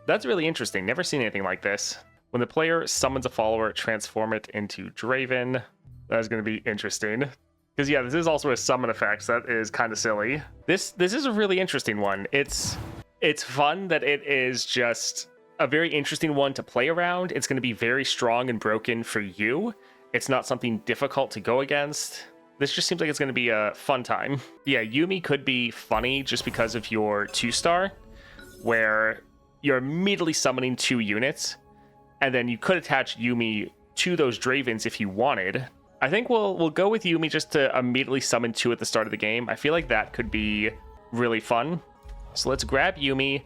That's really interesting. Never seen anything like this. When the player summons a follower, transform it into Draven. That's going to be interesting. Because yeah, this is also a summon effect. So that is kind of silly. This is a really interesting one. It's fun that it is just a very interesting one to play around. It's going to be very strong and broken for you. It's not something difficult to go against. This just seems like it's going to be a fun time. Yeah, Yuumi could be funny just because of your 2-star, where you're immediately summoning 2 units, and then you could attach Yuumi to those Dravens if you wanted. I think we'll go with Yuumi just to immediately summon 2 at the start of the game. I feel like that could be really fun. So let's grab Yuumi,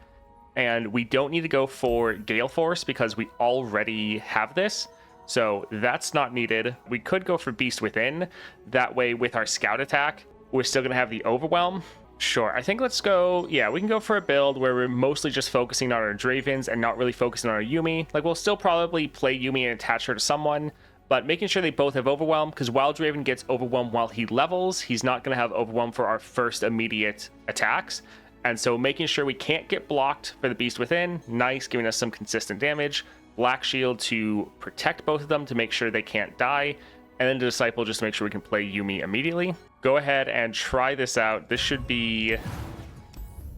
and we don't need to go for Gale Force because we already have this. So that's not needed. We could go for Beast Within. That way with our Scout attack, we're still going to have the Overwhelm. Sure, I think let's go, yeah, we can go for a build where we're mostly just focusing on our Dravens and not really focusing on our Yuumi. Like, we'll still probably play Yuumi and attach her to someone, but making sure they both have Overwhelm, because while Draven gets Overwhelm while he levels, he's not going to have Overwhelm for our first immediate attacks. And so making sure we can't get blocked for the Beast Within, nice, giving us some consistent damage. Black Shield to protect both of them to make sure they can't die, and then the Disciple just to make sure we can play Yuumi immediately. Go ahead and try this out. This should be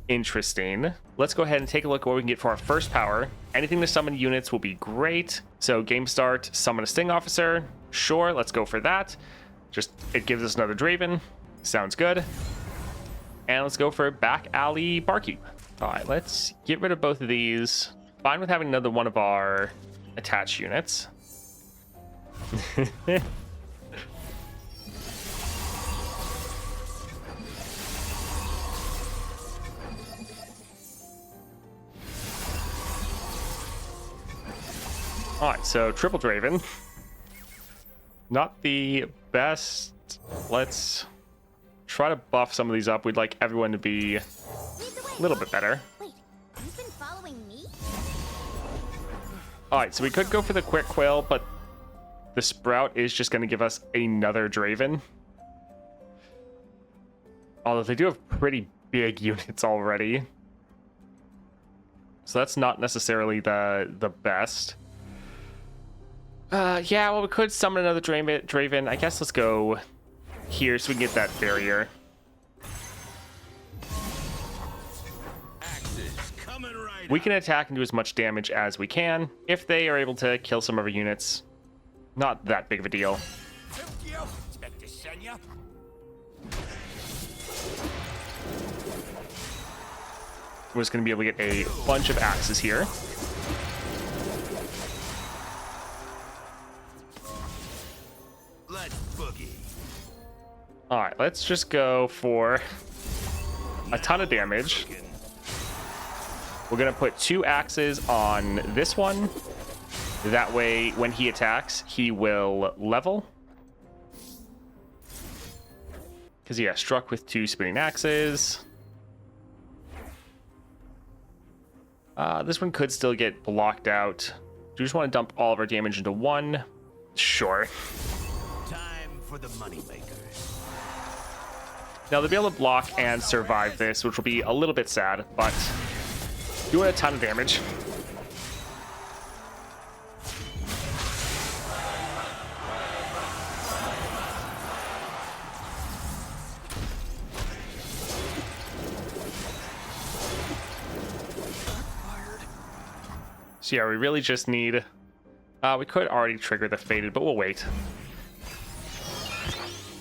interesting. Let's go ahead and take a look at what we can get for our first power. Anything to summon units will be great. So game start, summon a Sting Officer. Sure, let's go for that. Just, it gives us another Draven. Sounds good. And let's go for Back Alley Barkeep. All right, let's get rid of both of these. Fine with having another one of our attached units. All right, so triple Draven. Not the best. Let's try to buff some of these up. We'd like everyone to be a little bit better. All right, so we could go for the Quick Quill, but the Sprout is just going to give us another Draven. Although they do have pretty big units already. So that's not necessarily the best. Yeah, well, we could summon another Draven. I guess let's go here so we can get that barrier. We can attack and do as much damage as we can. If they are able to kill some of our units, not that big of a deal. We're just going to be able to get a bunch of axes here. Let's boogie. All right, let's just go for a ton of damage. We're going to put 2 axes on this one. That way, when he attacks, he will level. Because, yeah, struck with 2 spinning axes. This one could still get blocked out. Do you just want to dump all of our damage into one? Sure. Time for the moneymakers. Now, they'll be able to block and survive this, which will be a little bit sad, but doing a ton of damage. So yeah, we really just need... we could already trigger the Fated, but we'll wait.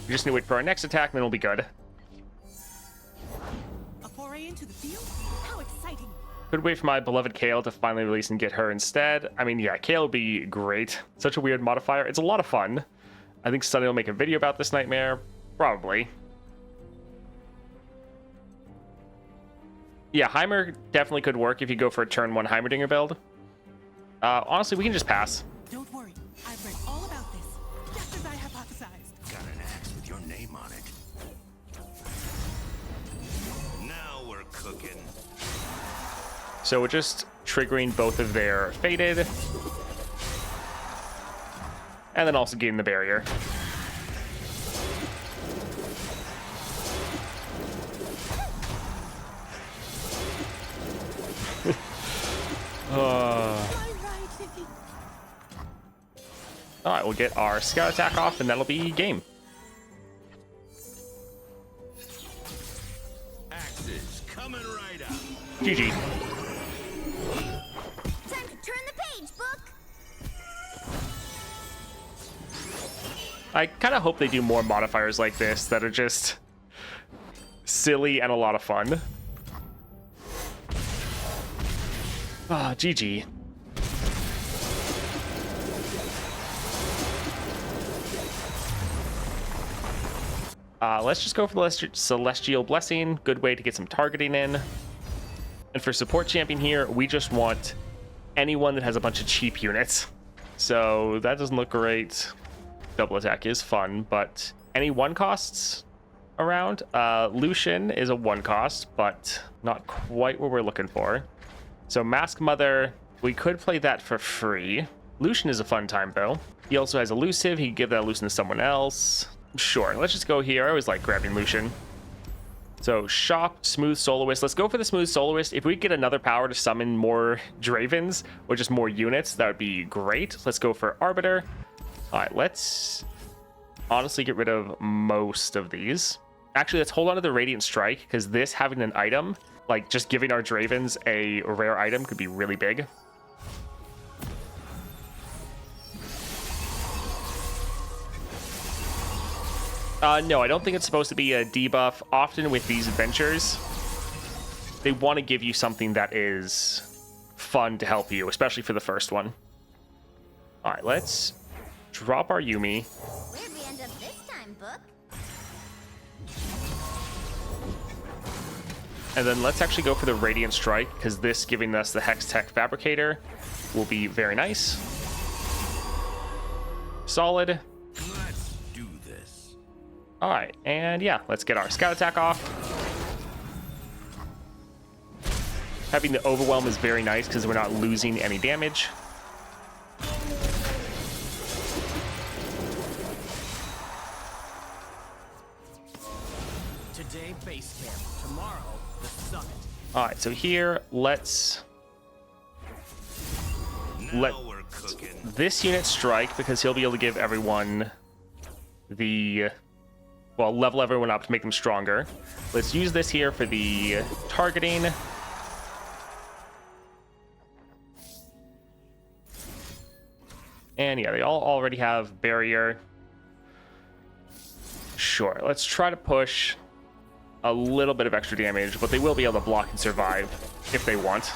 We just need to wait for our next attack, and then we'll be good. A foray into the field? How exciting! Could wait for my beloved Kale to finally release and get her instead. I mean, yeah, Kale would be great. Such a weird modifier. It's a lot of fun. I think Sunny will make a video about this nightmare. Probably. Yeah, Heimer definitely could work if you go for a turn 1 Heimerdinger build. Honestly, we can just pass. Don't worry, I've read all about this, just as I hypothesized. Got an axe with your name on it. Now we're cooking. So we're just triggering both of their Fated. And then also getting the barrier. All right, we'll get our scout attack off, and that'll be game. Axes coming right up. GG. Time to turn the page, book. I kind of hope they do more modifiers like this that are just silly and a lot of fun. Ah, GG. Let's just go for the Celestial Blessing. Good way to get some targeting in. And for support champion here, we just want anyone that has a bunch of cheap units. So that doesn't look great. Double attack is fun, but any one costs around? Lucian is a one cost, but not quite what we're looking for. So Mask Mother, we could play that for free. Lucian is a fun time though. He also has elusive. He can give that elusive to someone else. Sure, let's just go here. I always like grabbing Lucian. So shop, smooth soloist. Let's go for the smooth soloist. If we get another power to summon more Dravens or just more units, that would be great. Let's go for Arbiter. All right, let's honestly get rid of most of these. Actually, let's hold on to the Radiant Strike, because this having an item, like just giving our Dravens a rare item, could be really big. No, I don't think it's supposed to be a debuff. Often with these adventures, they want to give you something that is fun to help you, especially for the first one. All right, let's drop our Yuumi. Where'd we end up this time, book? And then let's actually go for the Radiant Strike, because this giving us the Hex Tech Fabricator will be very nice. Solid. Let's do this. All right, and yeah, let's get our scout attack off. Having the overwhelm is very nice because we're not losing any damage. Today base camp, tomorrow the summit. All right, so here let's let Now we're cooking. this unit strike, because he'll be able to give everyone the, well, level everyone up to make them stronger. Let's use this here for the targeting. And yeah, they all already have barrier. Sure, let's try to push a little bit of extra damage, but they will be able to block and survive if they want.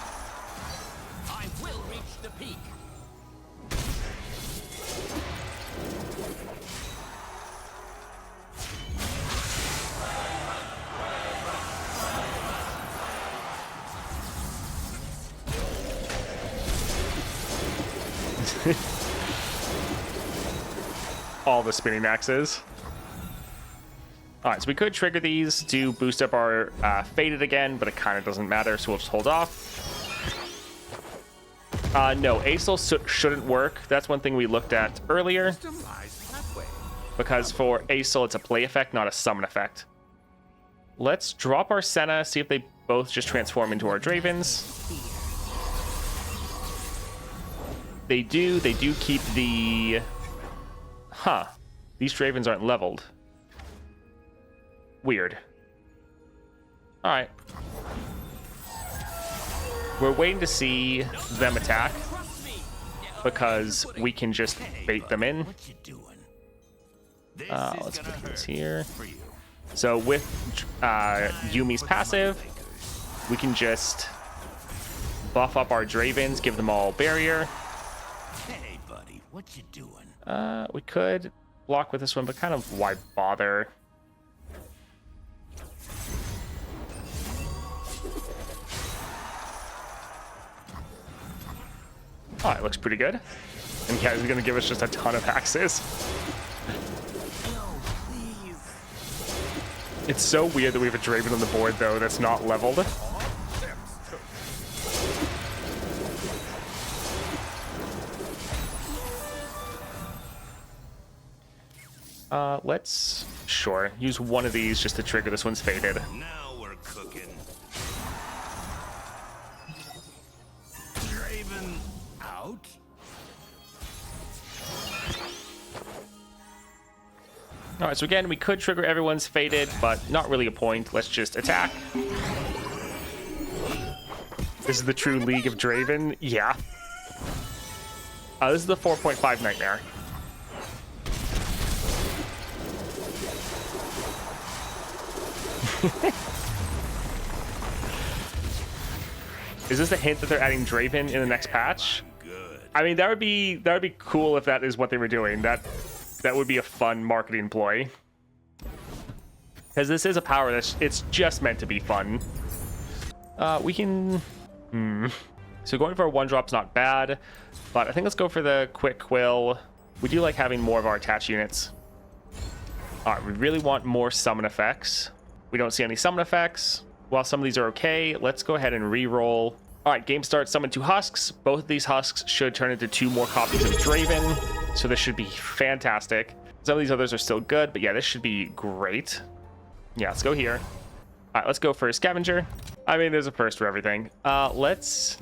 I will reach the peak. All the spinning axes. All right, so we could trigger these to boost up our Faded again, but it kind of doesn't matter, so we'll just hold off. No, Acel shouldn't work. That's one thing we looked at earlier, System lies that way. because for Acel, it's a play effect, not a summon effect. Let's drop our Senna, see if they both just transform into our Dravens. They do keep the... Huh. These Dravens aren't leveled. Weird. Alright. We're waiting to see them attack, because we can just bait them in. What you doing? This Let's is put gonna this hurt here. for you. So with Yumi's passive, we can just buff up our Dravens, give them all barrier. Hey, buddy, what you doing? We could block with this one, but kind of why bother? Oh, it looks pretty good. And yeah, he's gonna give us just a ton of axes. It's so weird that we have a Draven on the board, though, that's not leveled. Let's, sure, use one of these just to trigger this one's Faded. Now we're cooking. Draven even out? All right, so again, we could trigger everyone's faded, but not really a point. Let's just attack. This is the true League of Draven. Yeah. This is the 4.5 Nightmare. Is this a hint that they're adding Draven in the next patch? Good. I mean, that would be cool if that is what they were doing. That would be a fun marketing ploy. Because this is a power it's just meant to be fun. We can... So going for a 1-drop's not bad, but I think let's go for the Quick Quill. We do like having more of our attached units. All right, we really want more summon effects. We don't see any summon effects. While some of these are okay, let's go ahead and re-roll. All right, game starts, summon 2 husks. Both of these husks should turn into 2 more copies of Draven, so this should be fantastic. Some of these others are still good, but yeah, this should be great. Yeah, let's go here. All right, let's go for Scavenger. I mean, there's a first for everything. Let's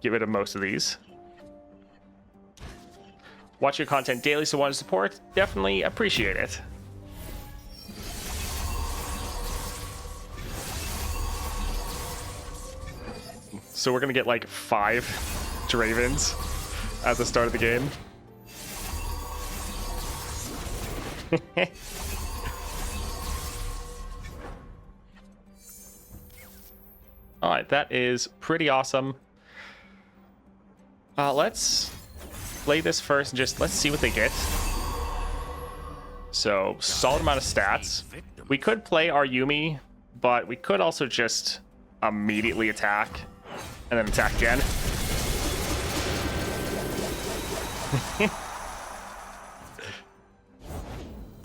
get rid of most of these. Watch your content daily, so want to support? Definitely appreciate it. So we're gonna get like 5 Dravens at the start of the game. All right, that is pretty awesome. Let's play this first and just let's see what they get. So solid amount of stats. We could play our Yumi, but we could also just immediately attack and then attack again.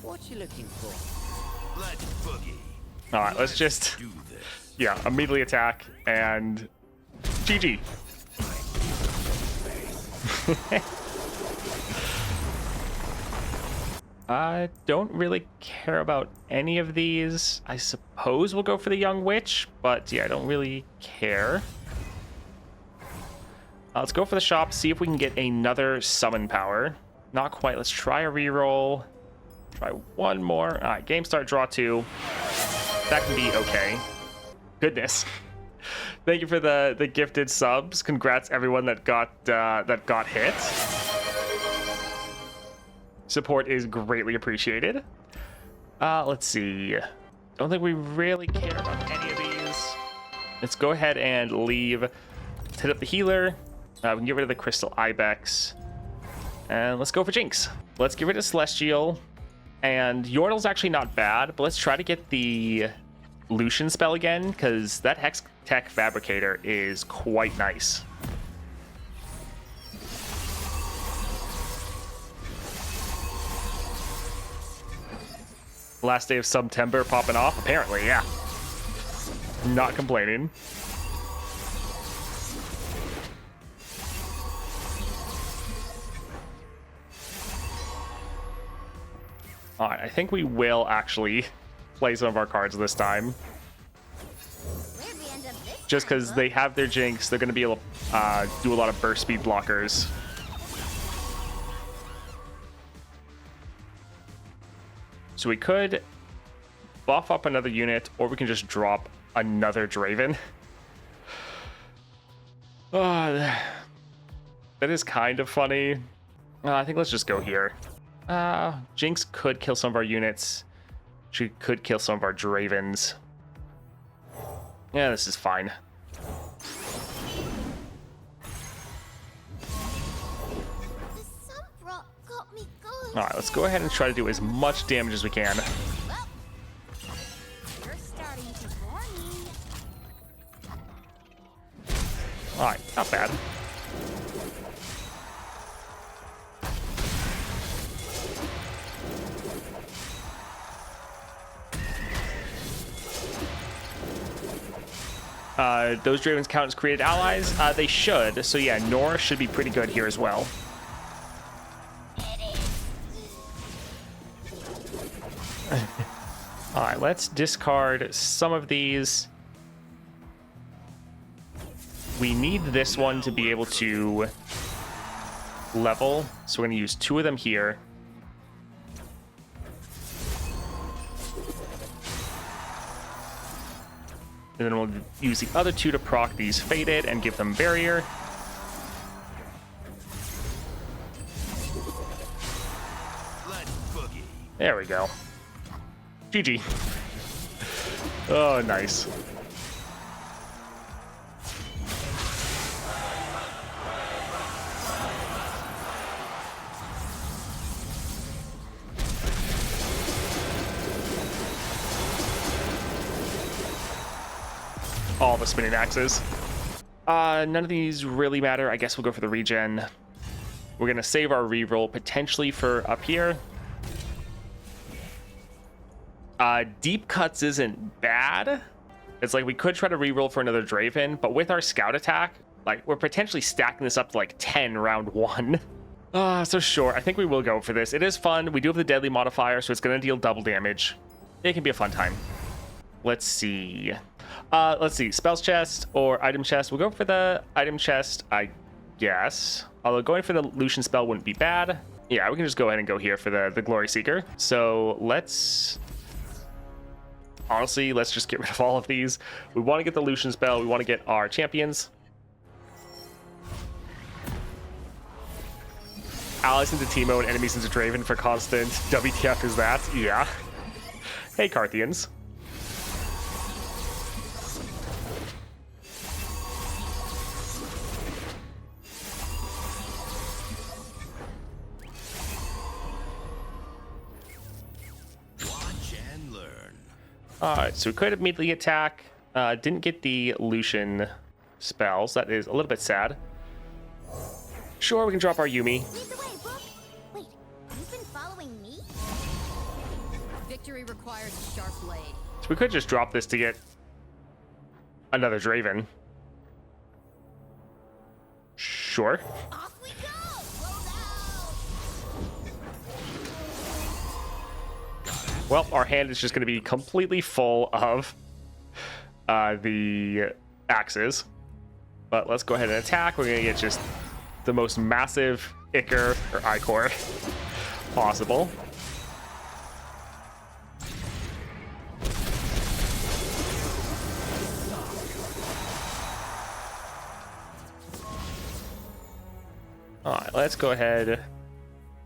What you looking for? Let's boogie. All right, let's just Do this. yeah, immediately attack and GG. I don't really care about any of these. I suppose we'll go for the Young Witch, but yeah, I don't really care. Let's go for the shop, see if we can get another summon power. Not quite. Let's try a reroll. Try one more. All right, game start, draw 2. That can be okay. Goodness. Thank you for the gifted subs. Congrats everyone that got hit. Support is greatly appreciated. Let's see. Don't think we really care about any of these. Let's go ahead and leave. Let's hit up the healer. We can get rid of the Crystal Ibex. And let's go for Jinx. Let's get rid of Celestial. And Yordle's actually not bad, but let's try to get the Lucian spell again, because that Hex Tech Fabricator is quite nice. Last day of September popping off, apparently, yeah. Not complaining. All right, I think we will actually play some of our cards this time. Where'd we end up this Just time, because Book? they have their Jinx, they're going to be able to do a lot of burst speed blockers. So we could buff up another unit, or we can just drop another Draven. That is kind of funny. I think let's just go here. Jinx could kill some of our units. She could kill some of our Dravens. Yeah, this is fine. The sun rock got me good. All right, let's go ahead and try to do as much damage as we can. Well, you're starting to bore me. All right, not bad. Those Dravens count as created allies? They should. So yeah, Nora should be pretty good here as well. All right, let's discard some of these. We need this one to be able to level, so we're going to use 2 of them here. And then we'll use the other 2 to proc these faded and give them barrier. Let's boogie. There we go. GG. Oh, nice. All the spinning axes. None of these really matter. I guess we'll go for the regen. We're gonna save our reroll potentially for up here. Deep cuts isn't bad. It's like we could try to reroll for another Draven, but with our scout attack, like we're potentially stacking this up to like 10 round 1. So sure, I think we will go for this. It is fun. We do have the deadly modifier, so it's gonna deal double damage. It can be a fun time. Let's see. Spells chest or item chest. We'll go for the item chest, I guess. Although going for the Lucian spell wouldn't be bad. Yeah, we can just go ahead and go here for the Glory Seeker. So honestly, let's just get rid of all of these. We want to get the Lucian spell. We want to get our champions. Allies into Teemo and enemies into Draven for constant. WTF is that? Yeah. Hey, Carthians. Alright, so we could immediately attack. Didn't get the Lucian spells. That is a little bit sad. Sure, we can drop our Yumi. Lead the way, Book. Wait, you've been following me? Victory requires a sharp blade. So we could just drop this to get another Draven. Sure. Off we go! Well, our hand is just going to be completely full of the axes. But let's go ahead and attack. We're going to get just the most massive Ichor or Icor possible. All right, let's go ahead.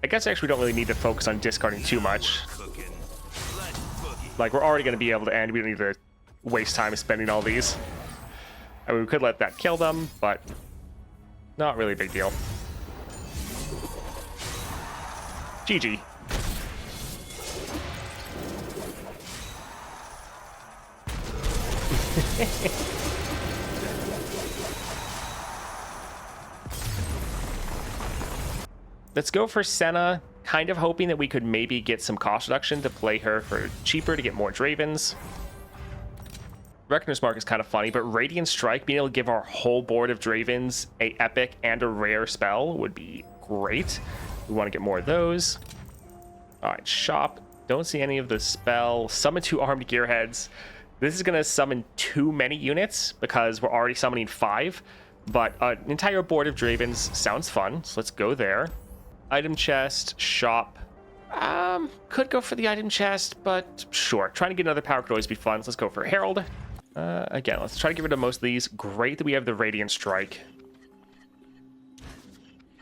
I guess actually we don't really need to focus on discarding too much. Like, we're already going to be able to end. We don't need to waste time spending all these. I mean, we could let that kill them, but not really a big deal. GG. Let's go for Senna. Kind of hoping that we could maybe get some cost reduction to play her for cheaper to get more Dravens. Reckoner's Mark is kind of funny, but Radiant Strike, being able to give our whole board of Dravens a epic and a rare spell would be great. We want to get more of those. All right, shop. Don't see any of the spell. Summon 2 armed gearheads. This is going to summon too many units because we're already summoning 5, but an entire board of Dravens sounds fun, so let's go there. Item chest, shop. Could go for the item chest, but sure. Trying to get another power could always be fun. So let's go for Herald. Again, let's try to get rid of most of these. Great that we have the Radiant Strike.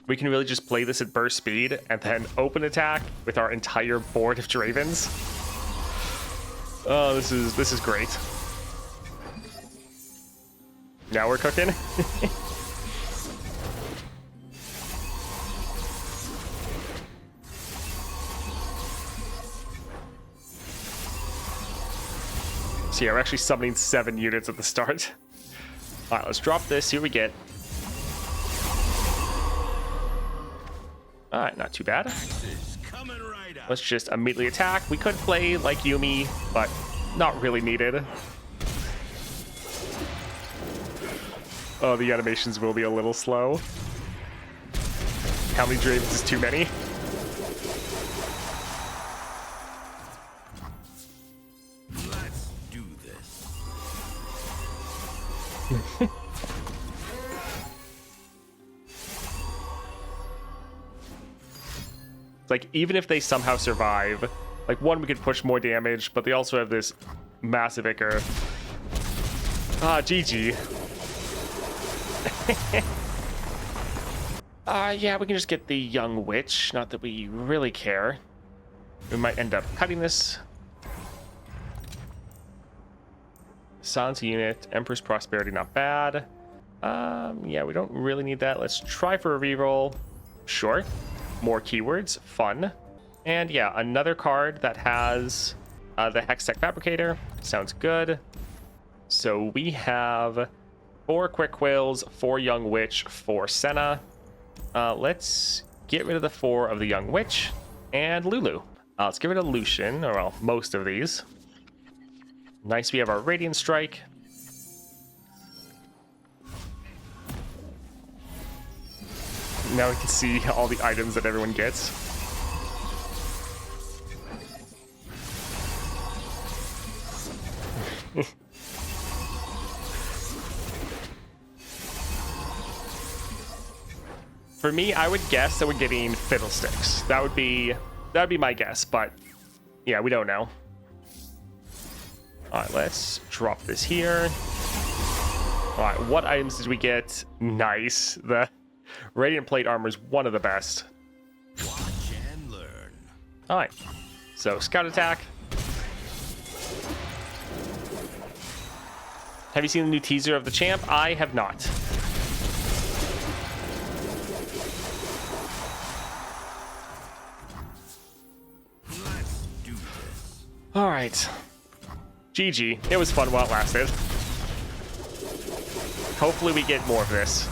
We can really just play this at burst speed and then open attack with our entire board of Dravens. Oh, this is great. Now we're cooking. So yeah, we're actually summoning 7 units at the start. All right, let's drop this, see what we get. All right, not too bad. Let's just immediately attack. We could play like Yumi, but not really needed. Oh, the animations will be a little slow. How many Dravens is too many? It's like, even if they somehow survive, like, one, we could push more damage, but they also have this massive Ichor. Ah, GG. Yeah, we can just get the Young Witch. Not that we really care. We might end up cutting this. Silence unit. Emperor's Prosperity, not bad. Yeah, we don't really need that. Let's try for a reroll. Sure. More keywords. Fun. And yeah, another card that has the Hextech Fabricator. Sounds good. So we have 4 Quick Quills, 4 Young Witch, 4 Senna. Let's get rid of the 4 of the Young Witch and Lulu. Let's get rid of Lucian, or well, most of these. Nice, we have our Radiant Strike. Now we can see all the items that everyone gets. For me, I would guess that we're getting Fiddlesticks. That'd be my guess, but yeah, we don't know. All right, let's drop this here. All right, what items did we get? Nice. The Radiant Plate Armor is one of the best. Watch and learn. All right, so Scout Attack. Have you seen the new teaser of the champ? I have not. Let's do this. All right. GG. It was fun while it lasted. Hopefully we get more of this.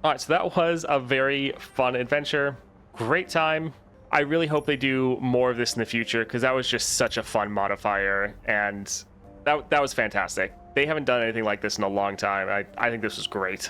All right, so that was a very fun adventure. Great time. I really hope they do more of this in the future, because that was just such a fun modifier, and that was fantastic. They haven't done anything like this in a long time. I think this was great.